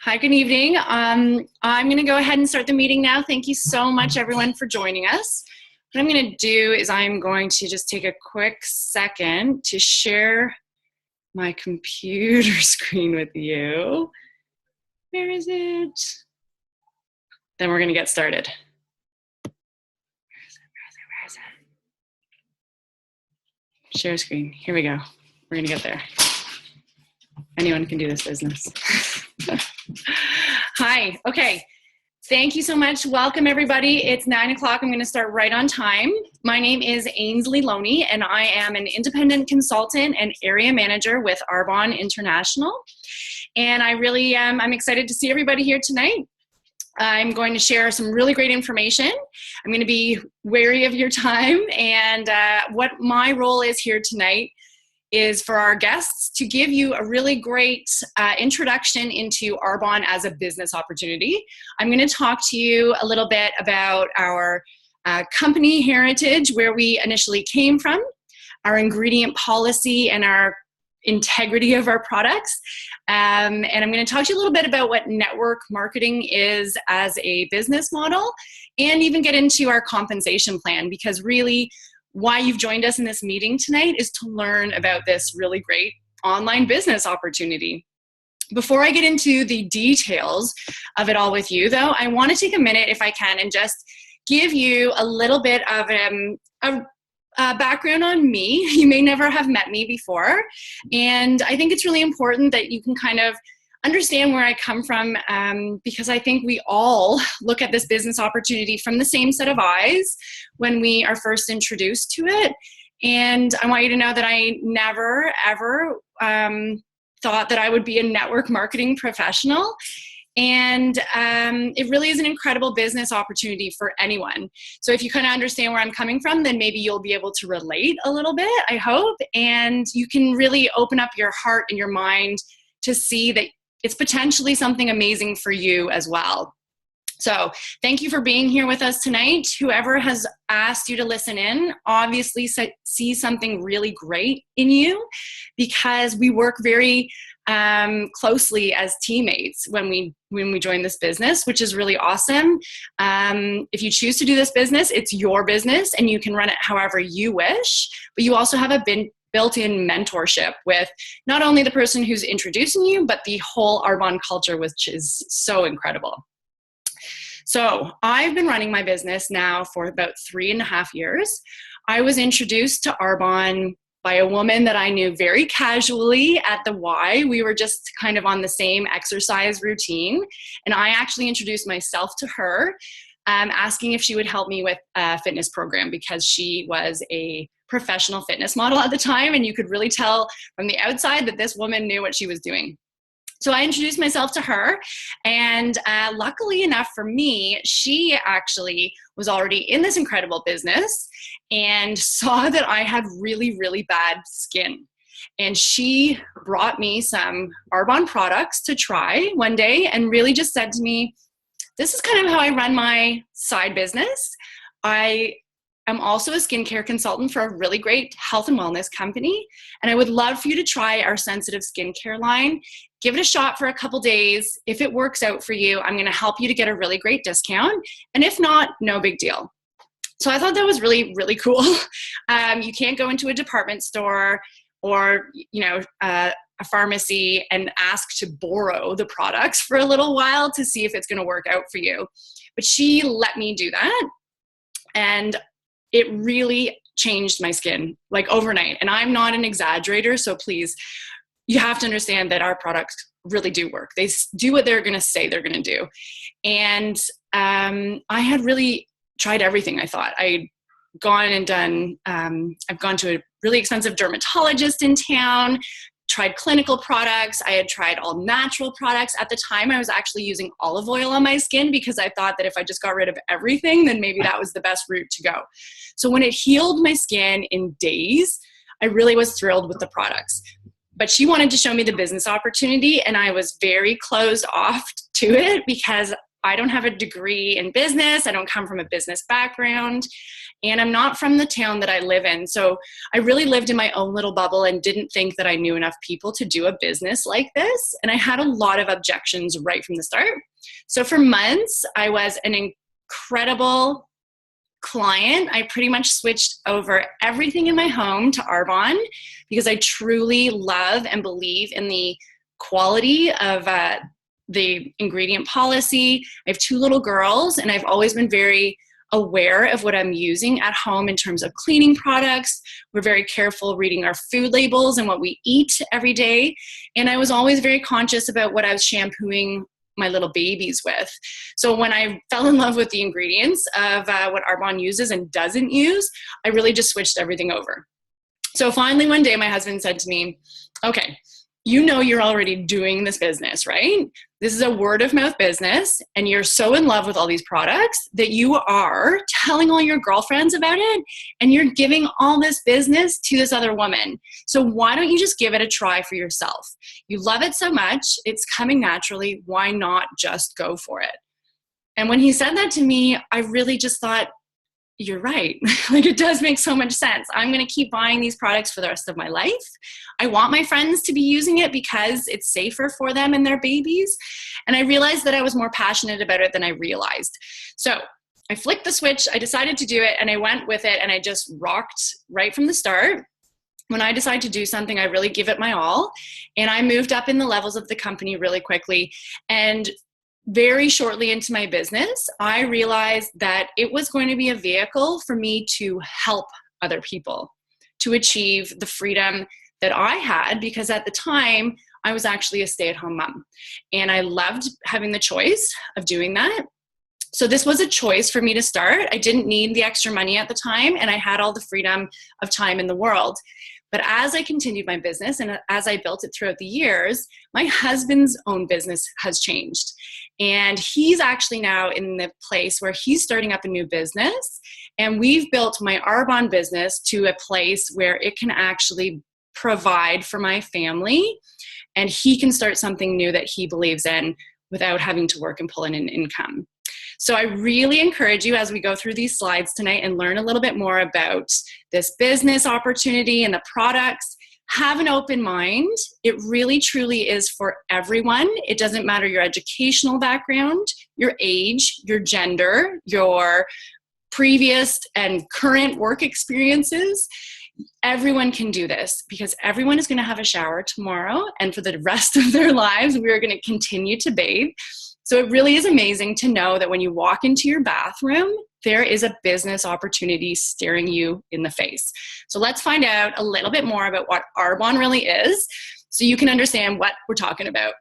Hi, good evening. I'm going to go ahead and start the meeting now. Thank you so much, everyone, for joining us. What I'm going to do is I'm going to just take a quick second to share my computer screen with you. Where is it? Then we're going to get started. Where is it? Share screen. Here we go. We're going to get there. Anyone can do this business. Hi. Okay. Thank you so much. Welcome, everybody. It's 9 o'clock. I'm going to start right on time. My name is Ainsley Loney, and I am an independent consultant and area manager with Arbonne International. And I'm excited to see everybody here tonight. I'm going to share some really great information. I'm going to be wary of your time, and what my role is here tonight is for our guests to give you a really great introduction into Arbonne as a business opportunity. I'm going to talk to you a little bit about our company heritage, where we initially came from, our ingredient policy, and our integrity of our products. And I'm going to talk to you a little bit about what network marketing is as a business model, and even get into our compensation plan, because really why you've joined us in this meeting tonight is to learn about this really great online business opportunity. Before I get into the details of it all with you, though, I want to take a minute, if I can, and just give you a little bit of a background on me. You may never have met me before, and I think it's really important that you can kind of understand where I come from, because I think we all look at this business opportunity from the same set of eyes when we are first introduced to it. And I want you to know that I never, ever thought that I would be a network marketing professional. And it really is an incredible business opportunity for anyone. So if you kind of understand where I'm coming from, then maybe you'll be able to relate a little bit, I hope. And you can really open up your heart and your mind to see that it's potentially something amazing for you as well. So thank you for being here with us tonight. Whoever has asked you to listen in obviously sees something really great in you, because we work very closely as teammates when we join this business, which is really awesome. If you choose to do this business, it's your business and you can run it however you wish, but you also have a built-in mentorship with not only the person who's introducing you, but the whole Arbonne culture, which is so incredible. So I've been running my business now for about 3.5 years. I was introduced to Arbonne by a woman that I knew very casually at the Y. We were just kind of on the same exercise routine. And I actually introduced myself to her, asking if she would help me with a fitness program, because she was a professional fitness model at the time, and you could really tell from the outside that this woman knew what she was doing. So I introduced myself to her, and luckily enough for me, she actually was already in this incredible business and saw that I had really, really bad skin. And she brought me some Arbonne products to try one day and really just said to me, this is kind of how I run my side business. I'm also a skincare consultant for a really great health and wellness company, and I would love for you to try our sensitive skincare line. Give it a shot for a couple days. If it works out for you, I'm going to help you to get a really great discount, and if not, no big deal. So I thought that was really, really cool. You can't go into a department store or a pharmacy and ask to borrow the products for a little while to see if it's going to work out for you. But she let me do that, and it really changed my skin like overnight. And I'm not an exaggerator, so please, you have to understand that our products really do work. They do what they're going to say they're going to do. And I had really tried everything. I thought I'd gone and done, I've gone to a really expensive dermatologist in town, tried clinical products. I had tried all natural products. At the time, I was actually using olive oil on my skin, because I thought that if I just got rid of everything, then maybe that was the best route to go. So when it healed my skin in days, I really was thrilled with the products. But she wanted to show me the business opportunity, and I was very closed off to it, because I don't have a degree in business. I don't come from a business background, and I'm not from the town that I live in. So I really lived in my own little bubble and didn't think that I knew enough people to do a business like this. And I had a lot of objections right from the start. So for months, I was an incredible client. I pretty much switched over everything in my home to Arbonne because I truly love and believe in the quality of the ingredient policy. I have 2 little girls, and I've always been very aware of what I'm using at home in terms of cleaning products. We're very careful reading our food labels and what we eat every day. And I was always very conscious about what I was shampooing my little babies with. So when I fell in love with the ingredients of what Arbonne uses and doesn't use, I really just switched everything over. So finally one day my husband said to me, okay, you know you're already doing this business, right? This is a word of mouth business, and you're so in love with all these products that you are telling all your girlfriends about it, and you're giving all this business to this other woman. So why don't you just give it a try for yourself? You love it so much, it's coming naturally, why not just go for it? And when he said that to me, I really just thought, you're right. Like, it does make so much sense. I'm going to keep buying these products for the rest of my life. I want my friends to be using it because it's safer for them and their babies. And I realized that I was more passionate about it than I realized. So I flicked the switch, I decided to do it, and I went with it, and I just rocked right from the start. When I decide to do something, I really give it my all. And I moved up in the levels of the company really quickly. And very shortly into my business, I realized that it was going to be a vehicle for me to help other people to achieve the freedom that I had, because at the time I was actually a stay-at-home mom and I loved having the choice of doing that. So this was a choice for me to start. I didn't need the extra money at the time, and I had all the freedom of time in the world. But as I continued my business and as I built it throughout the years, my husband's own business has changed. And he's actually now in the place where he's starting up a new business. And we've built my Arbonne business to a place where it can actually provide for my family. And he can start something new that he believes in without having to work and pull in an income. So I really encourage you, as we go through these slides tonight and learn a little bit more about this business opportunity and the products, have an open mind. It really, truly is for everyone. It doesn't matter your educational background, your age, your gender, your previous and current work experiences. Everyone can do this because everyone is going to have a shower tomorrow, and for the rest of their lives, we are going to continue to bathe. So it really is amazing to know that when you walk into your bathroom, there is a business opportunity staring you in the face. So let's find out a little bit more about what Arbonne really is so you can understand what we're talking about.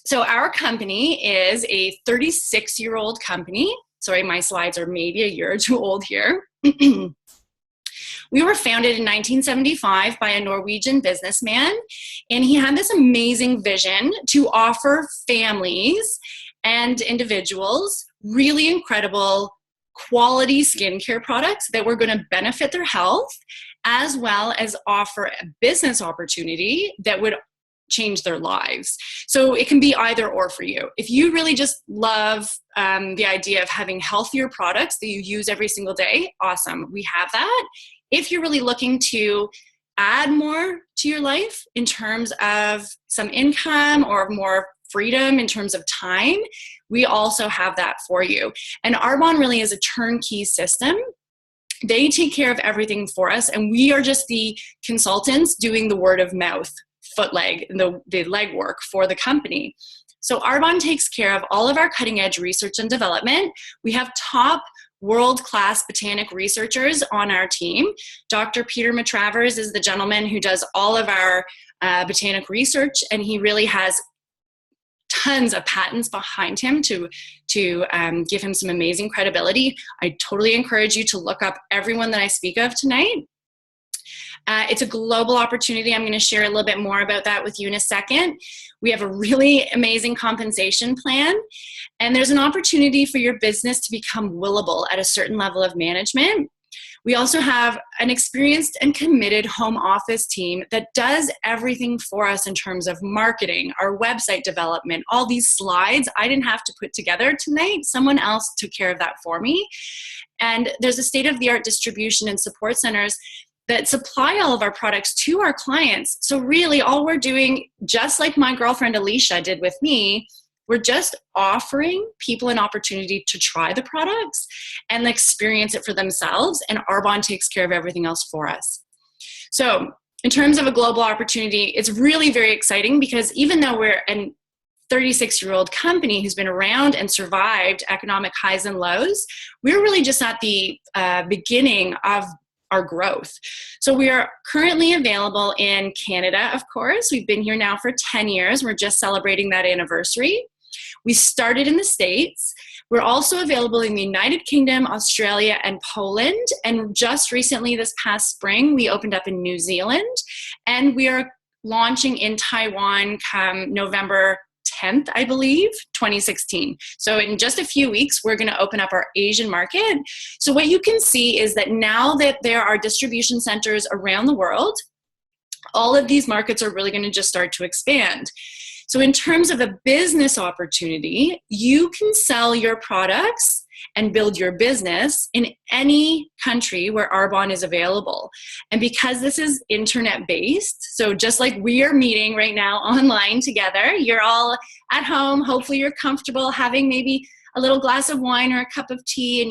So our company is a 36-year-old company. Sorry, my slides are maybe a year or two old here. We were founded in 1975 by a Norwegian businessman, and he had this amazing vision to offer families and individuals really incredible quality skincare products that were going to benefit their health, as well as offer a business opportunity that would change their lives. So it can be either or for you. If you really just love the idea of having healthier products that you use every single day, awesome, we have that. If you're really looking to add more to your life in terms of some income or more freedom in terms of time, we also have that for you. And Arbonne really is a turnkey system. They take care of everything for us, and we are just the consultants doing the word of mouth, the legwork for the company. So Arbonne takes care of all of our cutting edge research and development. We have top world-class botanic researchers on our team. Dr. Peter Matravers is the gentleman who does all of our botanic research, and he really has tons of patents behind him to give him some amazing credibility. I totally encourage you to look up everyone that I speak of tonight. It's a global opportunity. I'm going to share a little bit more about that with you in a second. We have a really amazing compensation plan, and there's an opportunity for your business to become willable at a certain level of management. We also have an experienced and committed home office team that does everything for us in terms of marketing, our website development, all these slides I didn't have to put together tonight. Someone else took care of that for me. And there's a state-of-the-art distribution and support centers that supply all of our products to our clients. So really all we're doing, just like my girlfriend Alicia did with me, we're just offering people an opportunity to try the products and experience it for themselves, and Arbonne takes care of everything else for us. So in terms of a global opportunity, it's really very exciting because even though we're a 36-year-old company who's been around and survived economic highs and lows, we're really just at the beginning of our growth. So we are currently available in Canada, of course. We've been here now for 10 years. We're just celebrating that anniversary. We started in the States. We're also available in the United Kingdom, Australia, and Poland. And just recently, this past spring, we opened up in New Zealand. And we are launching in Taiwan come November 10th, I believe, 2016. So in just a few weeks, we're going to open up our Asian market. So what you can see is that now that there are distribution centers around the world, all of these markets are really going to just start to expand. So in terms of a business opportunity, you can sell your products and build your business in any country where Arbonne is available. And because this is internet-based, so just like we are meeting right now online together, you're all at home, hopefully you're comfortable having maybe a little glass of wine or a cup of tea in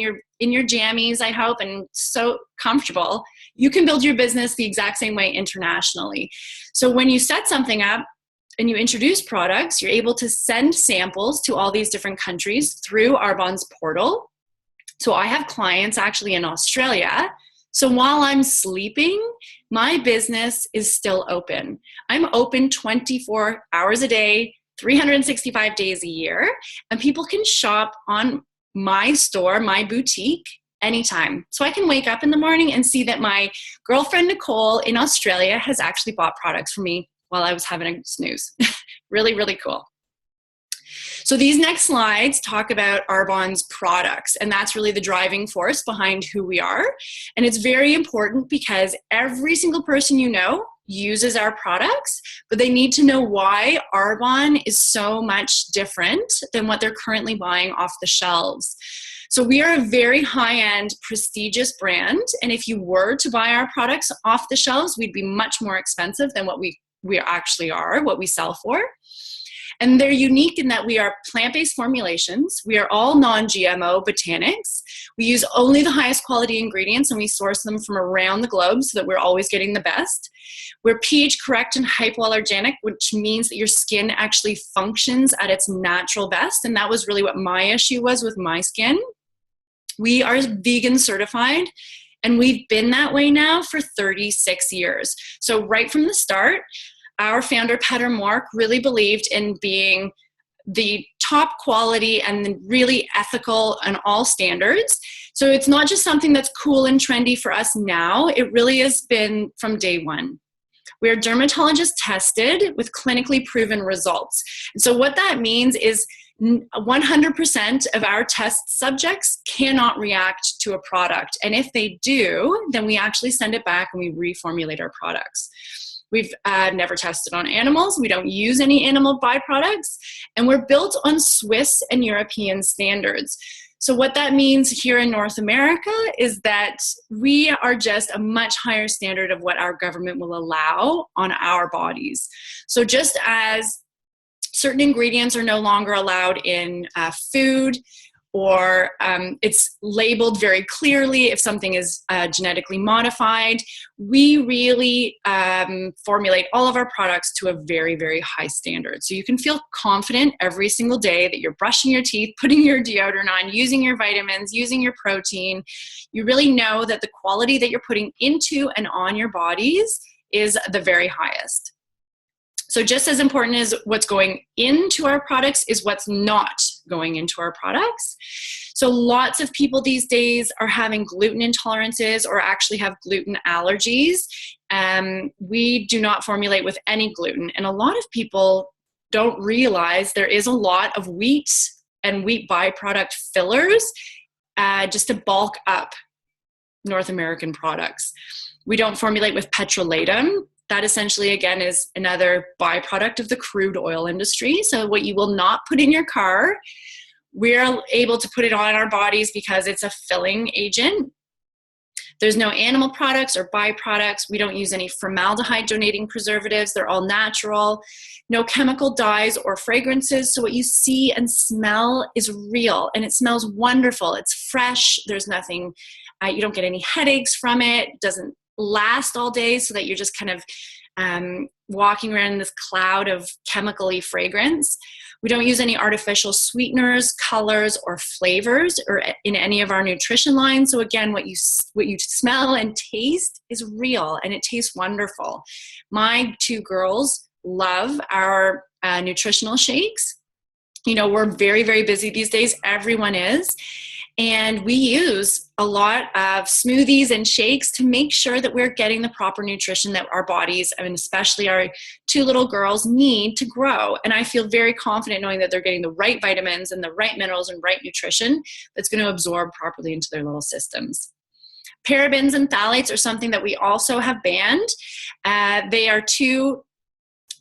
your jammies, I hope, and so comfortable. You can build your business the exact same way internationally. So when you set something up, and you introduce products, you're able to send samples to all these different countries through Arbonne's portal. So I have clients actually in Australia. So while I'm sleeping, my business is still open. I'm open 24 hours a day, 365 days a year, and people can shop on my store, my boutique, anytime. So I can wake up in the morning and see that my girlfriend Nicole in Australia has actually bought products from me while I was having a snooze. Really, really cool. So these next slides talk about Arbonne's products, and that's really the driving force behind who we are. And it's very important because every single person you know uses our products, but they need to know why Arbonne is so much different than what they're currently buying off the shelves. So we are a very high-end, prestigious brand, and if you were to buy our products off the shelves, we'd be much more expensive than what we actually are, what we sell for. And they're unique in that we are plant-based formulations. We are all non-GMO botanics. We use only the highest quality ingredients, and we source them from around the globe so that we're always getting the best. We're pH correct and hypoallergenic, which means that your skin actually functions at its natural best. And that was really what my issue was with my skin. We are vegan certified, and we've been that way now for 36 years. So right from the start, our founder, Peter Mork, really believed in being the top quality and really ethical on all standards. So it's not just something that's cool and trendy for us now. It really has been from day one. We are dermatologist tested with clinically proven results. And so what that means is 100% of our test subjects cannot react to a product. And if they do, then we actually send it back and we reformulate our products. We've never tested on animals. We don't use any animal byproducts. And we're built on Swiss and European standards. So what that means here in North America is that we are just a much higher standard of what our government will allow on our bodies. So just as certain ingredients are no longer allowed in food, or it's labeled very clearly if something is genetically modified, we really formulate all of our products to a very, very high standard. So you can feel confident every single day that you're brushing your teeth, putting your deodorant on, using your vitamins, using your protein. You really know that the quality that you're putting into and on your bodies is the very highest. So just as important as what's going into our products is what's not going into our products. So lots of people these days are having gluten intolerances or actually have gluten allergies. We do not formulate with any gluten. And a lot of people don't realize there is a lot of wheat and wheat byproduct fillers just to bulk up North American products. We don't formulate with petrolatum. That essentially, again, is another byproduct of the crude oil industry. So what you will not put in your car, we're able to put it on our bodies because it's a filling agent. There's no animal products or byproducts. We don't use any formaldehyde donating preservatives. They're all natural. No chemical dyes or fragrances. So what you see and smell is real, and it smells wonderful. It's fresh. There's nothing, you don't get any headaches from it. It doesn't last all day, so that you're just kind of walking around in this cloud of chemical-y fragrance. We don't use any artificial sweeteners, colors, or flavors or in any of our nutrition lines. So again, what you smell and taste is real, and it tastes wonderful. My two girls love our nutritional shakes. You know, we're very, very busy these days. Everyone is. And we use a lot of smoothies and shakes to make sure that we're getting the proper nutrition that our bodies, and especially our two little girls, need to grow. And I feel very confident knowing that they're getting the right vitamins and the right minerals and right nutrition that's going to absorb properly into their little systems. Parabens and phthalates are something that we also have banned. They are two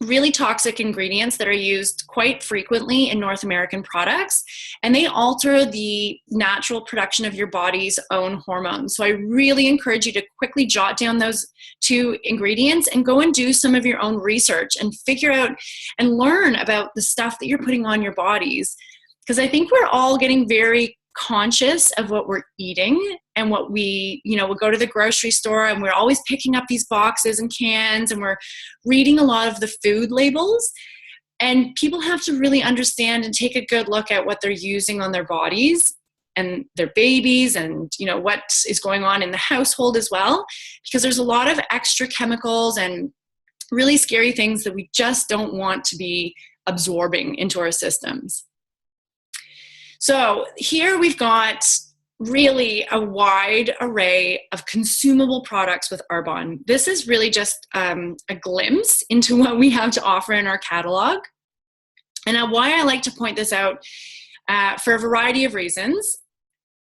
really toxic ingredients that are used quite frequently in North American products, and they alter the natural production of your body's own hormones. So I really encourage you to quickly jot down those two ingredients and go and do some of your own research and figure out and learn about the stuff that you're putting on your bodies. Because I think we're all getting very conscious of what we're eating and what we go to the grocery store and we're always picking up these boxes and cans and we're reading a lot of the food labels, and people have to really understand and take a good look at what they're using on their bodies and their babies, and what is going on in the household as well, because there's a lot of extra chemicals and really scary things that we just don't want to be absorbing into our systems. So here we've got really a wide array of consumable products with Arbonne. This is really just a glimpse into what we have to offer in our catalog. And why I like to point this out for a variety of reasons.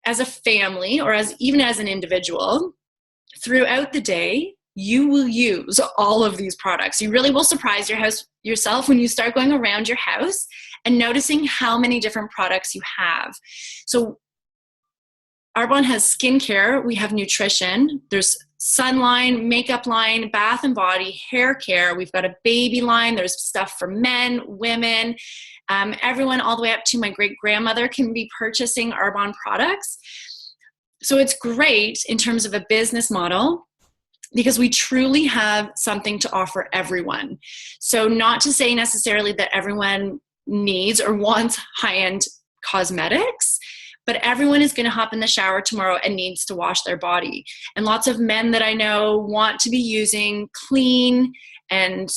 As a family, or even as an individual, throughout the day, you will use all of these products. You really will surprise yourself when you start going around your house and noticing how many different products you have. So Arbonne has skincare, we have nutrition, there's sun line, makeup line, bath and body, hair care, we've got a baby line, there's stuff for men, women, everyone all the way up to my great-grandmother can be purchasing Arbonne products. So it's great in terms of a business model, because we truly have something to offer everyone. So not to say necessarily that everyone needs or wants high-end cosmetics, but everyone is going to hop in the shower tomorrow and needs to wash their body. And lots of men that I know want to be using clean and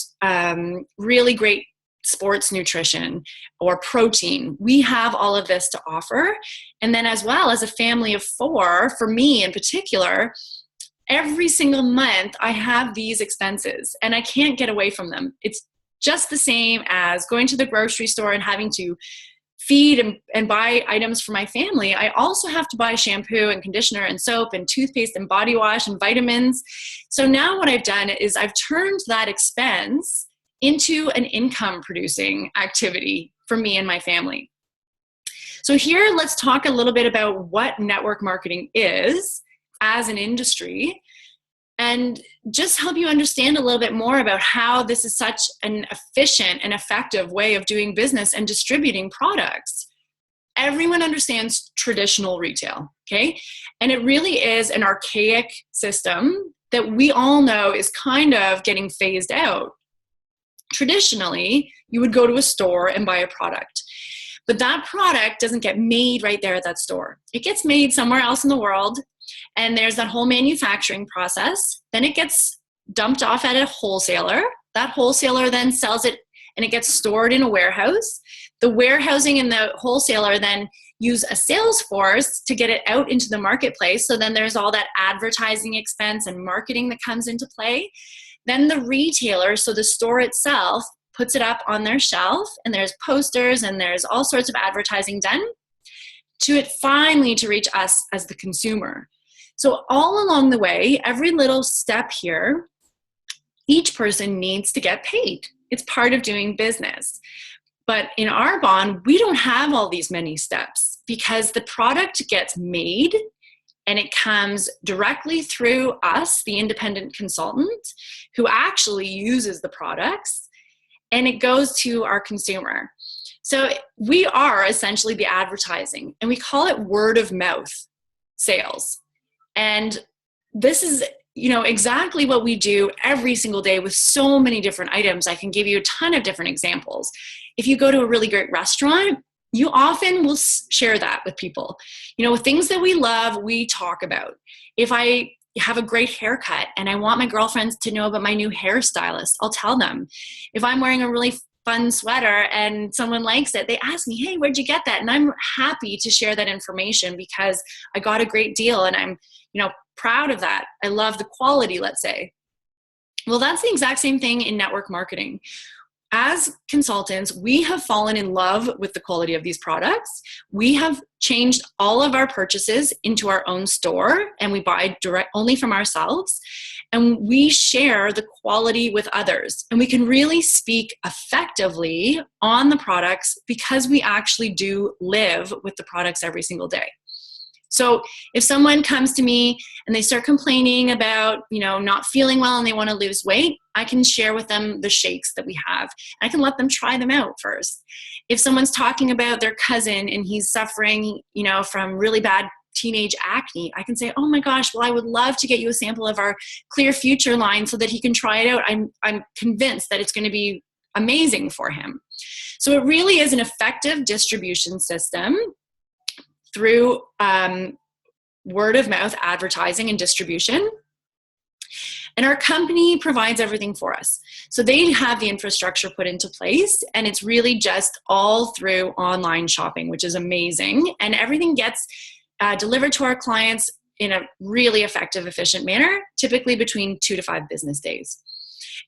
really great sports nutrition or protein. We have all of this to offer. And then as well as a family of 4, for me in particular, every single month I have these expenses and I can't get away from them. It's just the same as going to the grocery store and having to feed and buy items for my family. I also have to buy shampoo and conditioner and soap and toothpaste and body wash and vitamins. So now what I've done is I've turned that expense into an income producing activity for me and my family. So here, let's talk a little bit about what network marketing is as an industry, and just help you understand a little bit more about how this is such an efficient and effective way of doing business and distributing products. Everyone understands traditional retail, okay? And it really is an archaic system that we all know is kind of getting phased out. Traditionally, you would go to a store and buy a product. But that product doesn't get made right there at that store. It gets made somewhere else in the world, and there's that whole manufacturing process. Then it gets dumped off at a wholesaler. That wholesaler then sells it, and it gets stored in a warehouse. The warehousing and the wholesaler then use a sales force to get it out into the marketplace. So then there's all that advertising expense and marketing that comes into play. Then the retailer, so the store itself, puts it up on their shelf, and there's posters and there's all sorts of advertising done to it finally to reach us as the consumer. So all along the way, every little step here, each person needs to get paid. It's part of doing business. But in Arbonne, we don't have all these many steps because the product gets made and it comes directly through us, the independent consultant, who actually uses the products, and it goes to our consumer. So we are essentially the advertising, and we call it word of mouth sales. And this is, exactly what we do every single day with so many different items. I can give you a ton of different examples. If you go to a really great restaurant, you often will share that with people. Things that we love, we talk about. If I have a great haircut and I want my girlfriends to know about my new hairstylist, I'll tell them. If I'm wearing a really fun sweater and someone likes it, they ask me, hey, where'd you get that? And I'm happy to share that information because I got a great deal and I'm, proud of that. I love the quality, let's say. Well, that's the exact same thing in network marketing. As consultants, we have fallen in love with the quality of these products. We have changed all of our purchases into our own store, and we buy direct only from ourselves. And we share the quality with others. And we can really speak effectively on the products because we actually do live with the products every single day. So if someone comes to me and they start complaining about, not feeling well and they want to lose weight, I can share with them the shakes that we have. I can let them try them out first. If someone's talking about their cousin and he's suffering, from really bad teenage acne, I can say, oh my gosh, well, I would love to get you a sample of our Clear Future line so that he can try it out. I'm convinced that it's going to be amazing for him. So it really is an effective distribution system through word of mouth advertising and distribution. And our company provides everything for us. So they have the infrastructure put into place, and it's really just all through online shopping, which is amazing. And everything gets delivered to our clients in a really effective, efficient manner, typically between 2 to 5 business days.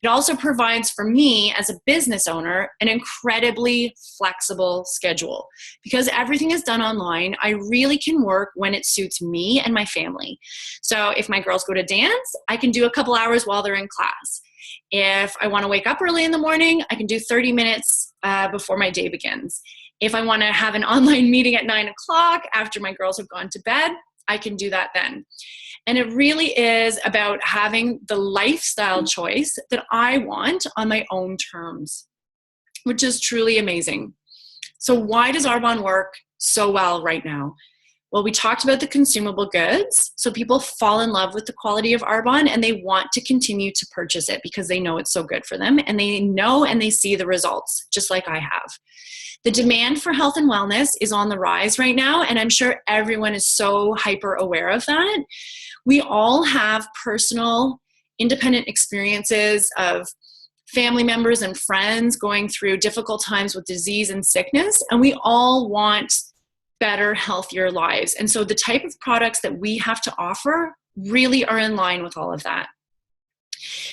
It also provides for me as a business owner an incredibly flexible schedule. Because everything is done online, I really can work when it suits me and my family. So if my girls go to dance, I can do a couple hours while they're in class. If I want to wake up early in the morning, I can do 30 minutes before my day begins. If I want to have an online meeting at 9 o'clock after my girls have gone to bed, I can do that then. And it really is about having the lifestyle choice that I want on my own terms, which is truly amazing. So why does Arbonne work so well right now? Well, we talked about the consumable goods. So people fall in love with the quality of Arbonne and they want to continue to purchase it because they know it's so good for them and they know and they see the results, just like I have. The demand for health and wellness is on the rise right now, and I'm sure everyone is so hyper aware of that. We all have personal, independent experiences of family members and friends going through difficult times with disease and sickness, and we all want better, healthier lives. And so the type of products that we have to offer really are in line with all of that.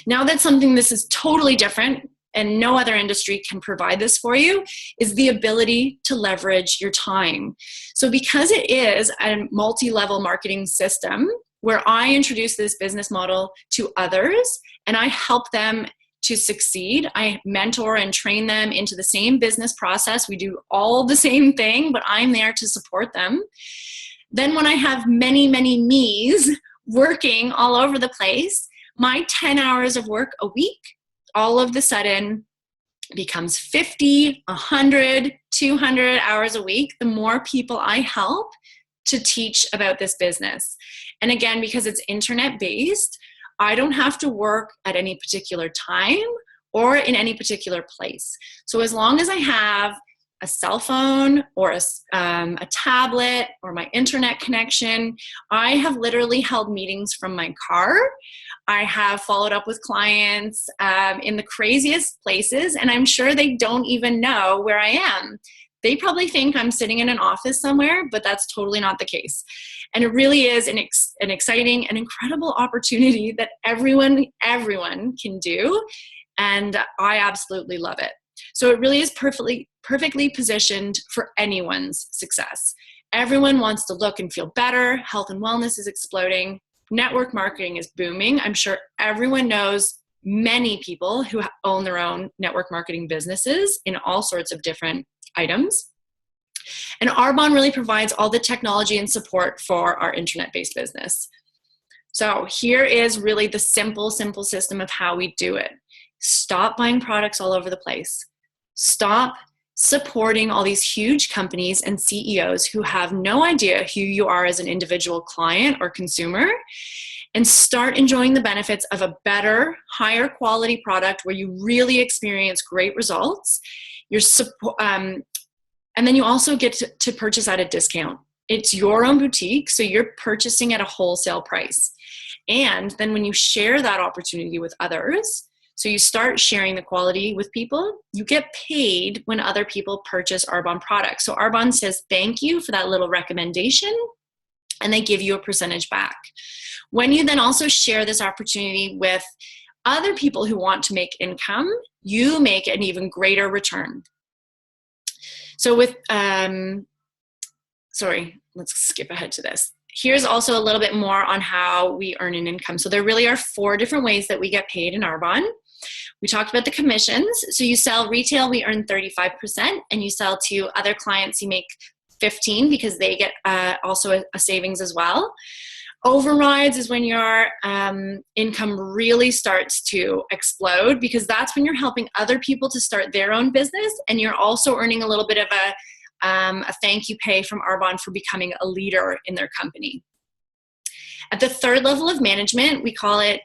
Now that something this is totally different, and no other industry can provide this for you, is the ability to leverage your time. So because it is a multi-level marketing system where I introduce this business model to others and I help them to succeed, I mentor and train them into the same business process. We do all the same thing, but I'm there to support them. Then when I have many, many me's working all over the place, my 10 hours of work a week all of the sudden becomes 50, 100, 200 hours a week, the more people I help to teach about this business. And again, because it's internet-based, I don't have to work at any particular time or in any particular place. So as long as I have a cell phone or a tablet or my internet connection, I have literally held meetings from my car. I have followed up with clients in the craziest places, and I'm sure they don't even know where I am. They probably think I'm sitting in an office somewhere, but that's totally not the case. And it really is an exciting and incredible opportunity that everyone can do, and I absolutely love it. So it really is perfectly positioned for anyone's success. Everyone wants to look and feel better. Health and wellness is exploding. network marketing is booming. I'm sure everyone knows many people who own their own network marketing businesses in all sorts of different items. And Arbonne really provides all the technology and support for our internet-based business. So here is really the simple system of how we do it. Stop buying products all over the place. Stop supporting all these huge companies and CEOs who have no idea who you are as an individual client or consumer, and start enjoying the benefits of a better, higher quality product where you really experience great results. And then you also get to purchase at a discount. It's your own boutique, so you're purchasing at a wholesale price. And then when you share that opportunity with others, so you start sharing the quality with people, you get paid when other people purchase Arbonne products. So Arbonne says thank you for that little recommendation, and they give you a percentage back. When you then also share this opportunity with other people who want to make income, you make an even greater return. So with, sorry, let's skip ahead to this. Here's also a little bit more on how we earn an income. So there really are 4 different ways that we get paid in Arbonne. We talked about the commissions. So you sell retail, we earn 35%, and you sell to other clients, you make 15 because they get also a savings as well. Overrides is when your income really starts to explode, because that's when you're helping other people to start their own business, and you're also earning a little bit of a thank you pay from Arbonne for becoming a leader in their company. At the 3rd level of management, we call it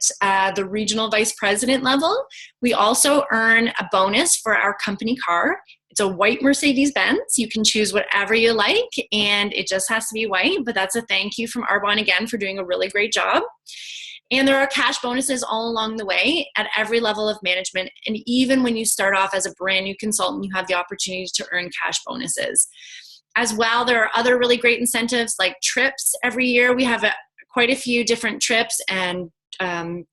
the regional vice president level. We also earn a bonus for our company car. It's a white Mercedes-Benz. You can choose whatever you like, and it just has to be white, but that's a thank you from Arbonne again for doing a really great job. And there are cash bonuses all along the way at every level of management. And even when you start off as a brand new consultant, you have the opportunity to earn cash bonuses. As well, there are other really great incentives like trips. Every year we have quite a few different trips, and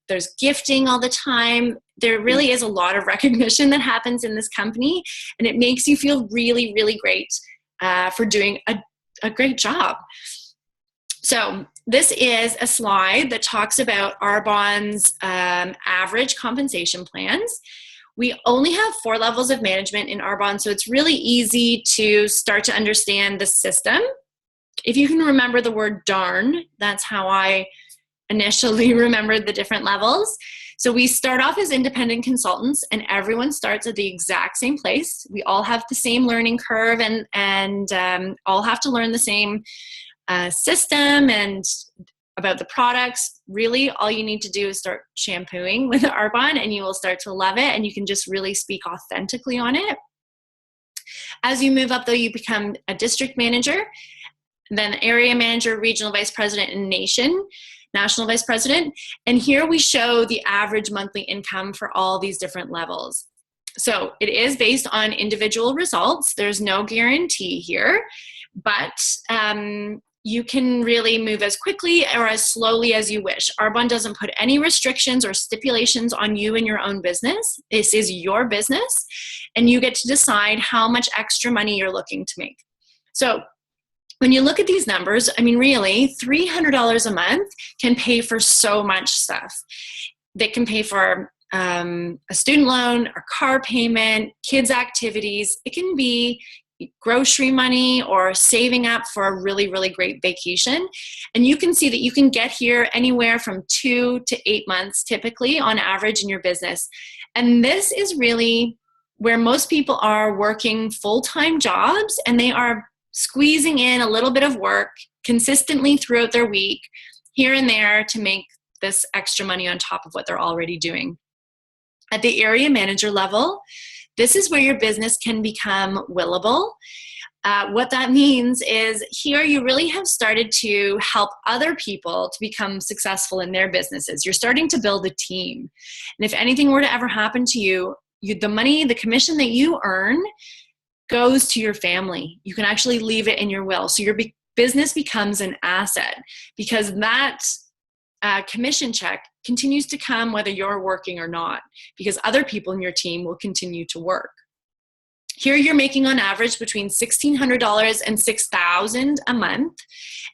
there's gifting all the time. There really is a lot of recognition that happens in this company, and it makes you feel really, really great for doing a great job. So this is a slide that talks about Arbonne's average compensation plans. We only have 4 levels of management in Arbonne, so it's really easy to start to understand the system. If you can remember the word darn, that's how I initially remembered the different levels. So we start off as independent consultants, and everyone starts at the exact same place. We all have the same learning curve, and all have to learn the same system and about the products. Really, all you need to do is start shampooing with Arbonne, and you will start to love it, and you can just really speak authentically on it. As you move up, though, you become a district manager, then area manager, regional vice president, and national vice president. And here we show the average monthly income for all these different levels. So it is based on individual results. There's no guarantee here, but you can really move as quickly or as slowly as you wish. Arbonne doesn't put any restrictions or stipulations on you and your own business. This is your business, and you get to decide how much extra money you're looking to make. So when you look at these numbers, I mean, really, $300 a month can pay for so much stuff. They can pay for a student loan, a car payment, kids' activities. It can be grocery money or saving up for a really, really great vacation. And you can see that you can get here anywhere from 2 to 8 months, typically, on average in your business. And this is really where most people are working full-time jobs, and they are squeezing in a little bit of work consistently throughout their week, here and there, to make this extra money on top of what they're already doing. At the area manager level, this is where your business can become willable. What that means is here you really have started to help other people to become successful in their businesses. You're starting to build a team. And if anything were to ever happen to you, the money, the commission that you earn goes to your family. You can actually leave it in your will. So your business becomes an asset, because that commission check continues to come whether you're working or not, because other people in your team will continue to work. Here you're making on average between $1,600 and $6,000 a month.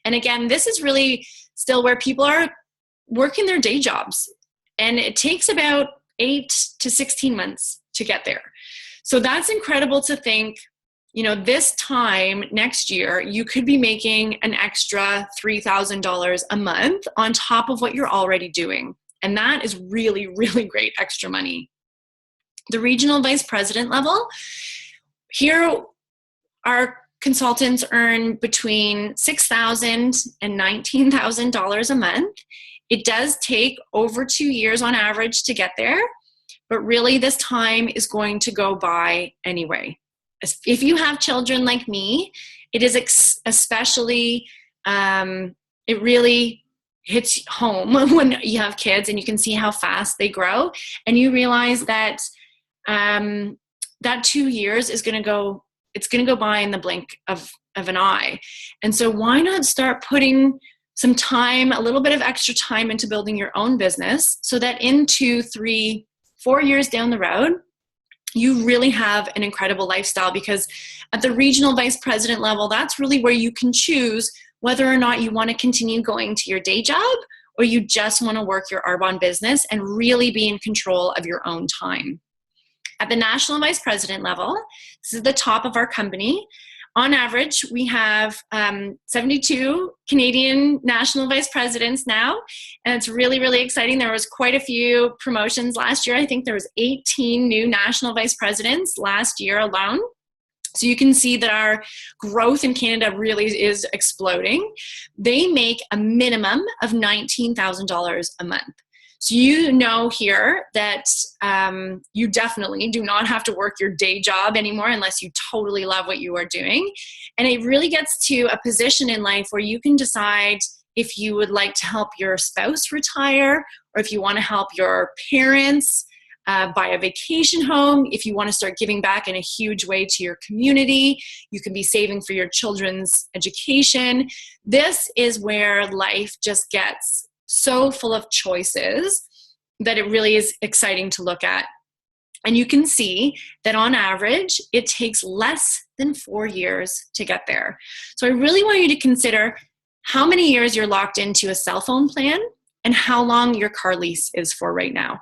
And again, this is really still where people are working their day jobs. And it takes about 8 to 16 months to get there. So that's incredible to think, this time next year, you could be making an extra $3,000 a month on top of what you're already doing. And that is really, really great extra money. The regional vice president level, here our consultants earn between $6,000 and $19,000 a month. It does take over 2 years on average to get there, but really this time is going to go by anyway. If you have children like me, it is especially, it really hits home when you have kids and you can see how fast they grow, and you realize that that 2 years is going to go, it's going to go by in the blink of an eye. And so why not start putting some time, a little bit of extra time into building your own business so that in 2, 3, 4 years down the road, you really have an incredible lifestyle. Because at the regional vice president level, that's really where you can choose whether or not you want to continue going to your day job or you just want to work your Arbonne business and really be in control of your own time. At the national vice president level, this is the top of our company. On average, we have 72 Canadian national vice presidents now, and it's really, really exciting. There was quite a few promotions last year. I think there was 18 new national vice presidents last year alone. So you can see that our growth in Canada really is exploding. They make a minimum of $19,000 a month. So here that you definitely do not have to work your day job anymore unless you totally love what you are doing. And it really gets to a position in life where you can decide if you would like to help your spouse retire, or if you want to help your parents buy a vacation home, if you want to start giving back in a huge way to your community. You can be saving for your children's education. This is where life just gets so full of choices that it really is exciting to look at. And you can see that on average, it takes less than 4 years to get there. So I really want you to consider how many years you're locked into a cell phone plan and how long your car lease is for right now.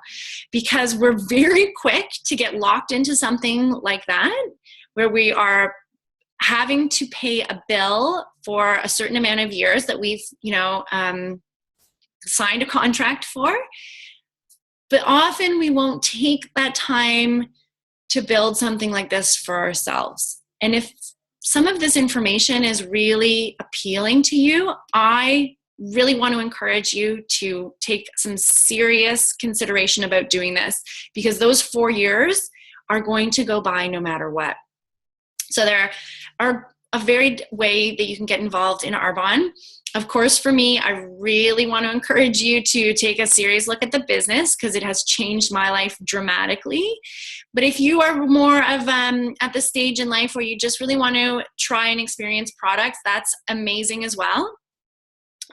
Because we're very quick to get locked into something like that, where we are having to pay a bill for a certain amount of years that we've, signed a contract for, but often we won't take that time to build something like this for ourselves. And if some of this information is really appealing to you, I really want to encourage you to take some serious consideration about doing this, because those 4 years are going to go by no matter what. So there are a varied way that you can get involved in Arbonne. Of course, for me, I really want to encourage you to take a serious look at the business, because it has changed my life dramatically. But if you are more of at the stage in life where you just really want to try and experience products, that's amazing as well.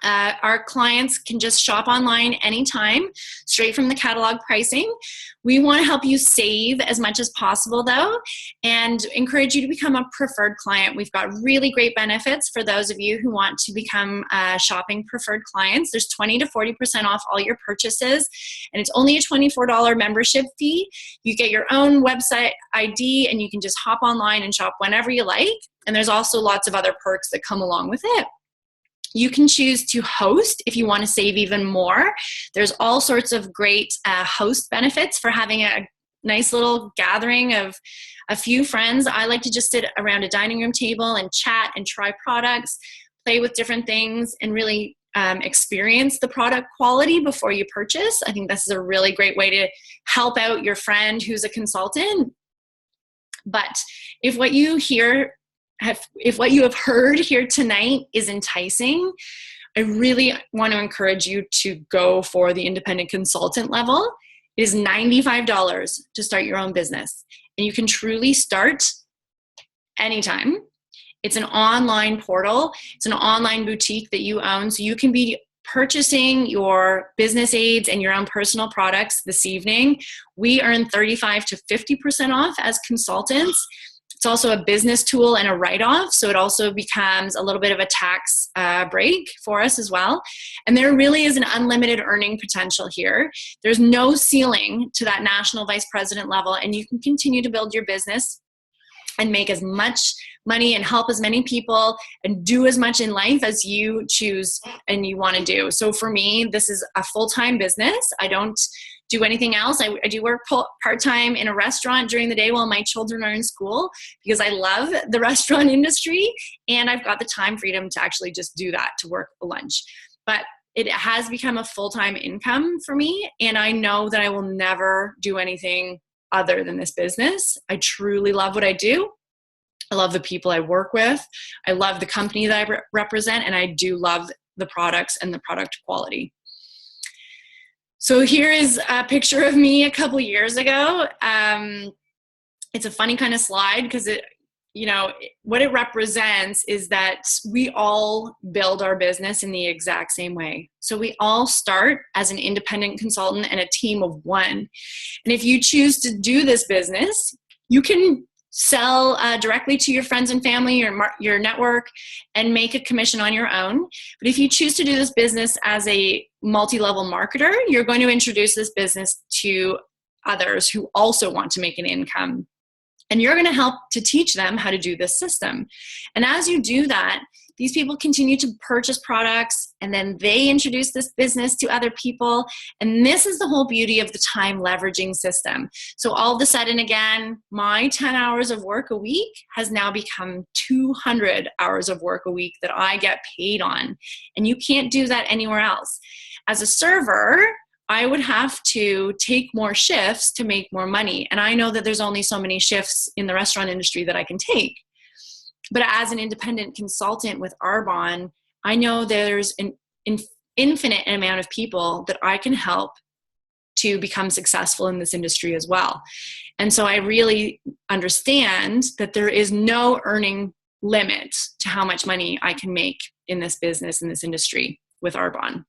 Our clients can just shop online anytime, straight from the catalog pricing. We want to help you save as much as possible, though, and encourage you to become a preferred client. We've got really great benefits for those of you who want to become shopping preferred clients. There's 20 to 40% off all your purchases, and it's only a $24 membership fee. You get your own website ID, and you can just hop online and shop whenever you like. And there's also lots of other perks that come along with it. You can choose to host if you want to save even more. There's all sorts of great host benefits for having a nice little gathering of a few friends. I like to just sit around a dining room table and chat and try products, play with different things, and really experience the product quality before you purchase. I think this is a really great way to help out your friend who's a consultant. But if what you have heard here tonight is enticing, I really want to encourage you to go for the independent consultant level. It is $95 to start your own business, and you can truly start anytime. It's an online portal. It's an online boutique that you own, so you can be purchasing your business aids and your own personal products this evening. We earn 35 to 50% off as consultants. It's also a business tool and a write-off, so it also becomes a little bit of a tax break for us as well. And there really is an unlimited earning potential here. There's no ceiling to that national vice president level, and you can continue to build your business and make as much money and help as many people and do as much in life as you choose and you want to do. So for me, this is a full-time business. I don't do anything else. I do work part-time in a restaurant during the day while my children are in school because I love the restaurant industry, and I've got the time freedom to actually just do that, to work a lunch. But it has become a full-time income for me, and I know that I will never do anything other than this business. I truly love what I do. I love the people I work with. I love the company that I represent, and I do love the products and the product quality. So here is a picture of me a couple years ago. It's a funny kind of slide because what it represents is that we all build our business in the exact same way. So we all start as an independent consultant and a team of one. And if you choose to do this business, you can sell directly to your friends and family, your network, and make a commission on your own. But if you choose to do this business as a multi-level marketer, you're going to introduce this business to others who also want to make an income. And you're going to help to teach them how to do this system. And as you do that, these people continue to purchase products, and then they introduce this business to other people. And this is the whole beauty of the time leveraging system. So all of a sudden, again, my 10 hours of work a week has now become 200 hours of work a week that I get paid on. And you can't do that anywhere else. As a server, I would have to take more shifts to make more money. And I know that there's only so many shifts in the restaurant industry that I can take. But as an independent consultant with Arbonne, I know there's an infinite amount of people that I can help to become successful in this industry as well. And so I really understand that there is no earning limit to how much money I can make in this business, in this industry with Arbonne.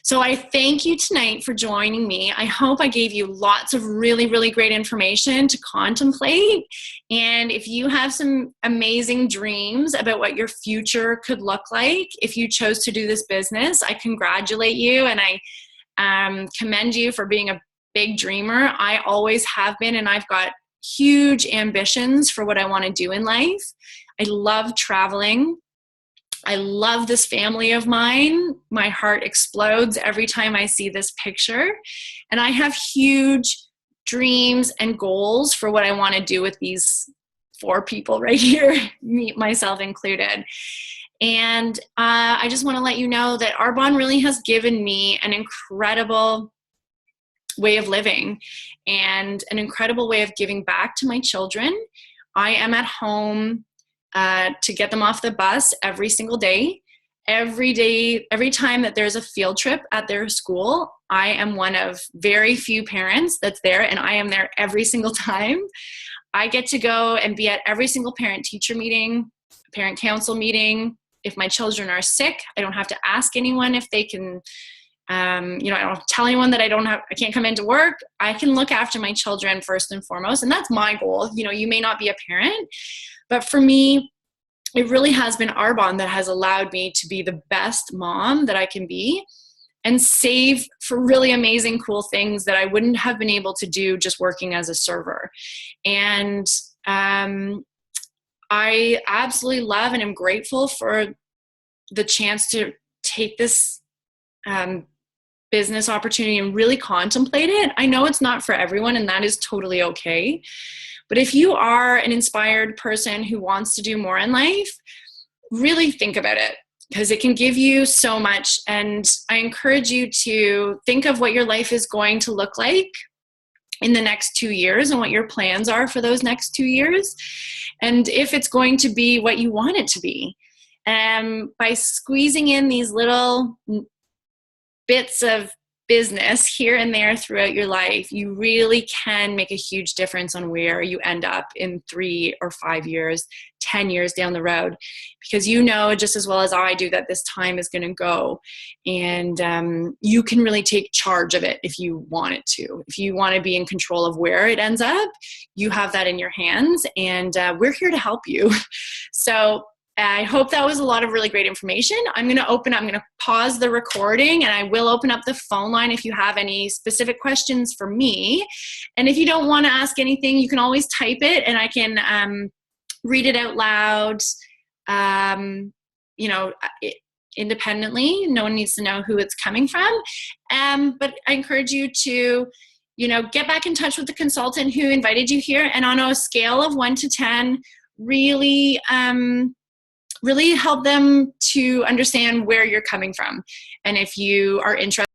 So I thank you tonight for joining me. I hope I gave you lots of really, really great information to contemplate. And if you have some amazing dreams about what your future could look like, if you chose to do this business, I congratulate you and I commend you for being a big dreamer. I always have been, and I've got huge ambitions for what I want to do in life. I love traveling. I love this family of mine. My heart explodes every time I see this picture. And I have huge dreams and goals for what I want to do with these 4 people right here, me, myself included. And I just want to let you know that Arbonne really has given me an incredible way of living and an incredible way of giving back to my children. I am at home to get them off the bus every single day. Every day, every time that there's a field trip at their school, I am one of very few parents that's there, and I am there every single time. I get to go and be at every single parent-teacher meeting, parent council meeting. If my children are sick, I don't have to ask anyone if they can, I don't have to tell anyone that I can't come into work. I can look after my children first and foremost, and that's my goal. You may not be a parent, but for me, it really has been Arbonne that has allowed me to be the best mom that I can be and save for really amazing, cool things that I wouldn't have been able to do just working as a server. And I absolutely love and am grateful for the chance to take this business opportunity and really contemplate it. I know it's not for everyone, and that is totally okay. But if you are an inspired person who wants to do more in life, really think about it, because it can give you so much. And I encourage you to think of what your life is going to look like in the next 2 years and what your plans are for those next 2 years. And if it's going to be what you want it to be. By squeezing in these little bits of business here and there throughout your life, you really can make a huge difference on where you end up in 3 or 5 years, 10 years down the road, because you know just as well as I do that this time is going to go, and you can really take charge of it if you want it to. If you want to be in control of where it ends up, you have that in your hands, and we're here to help you. So I hope that was a lot of really great information. I'm going to pause the recording, and I will open up the phone line if you have any specific questions for me. And if you don't want to ask anything, you can always type it and I can read it out loud, independently. No one needs to know who it's coming from. But I encourage you to, get back in touch with the consultant who invited you here, and on a scale of 1 to 10, really help them to understand where you're coming from. And if you are interested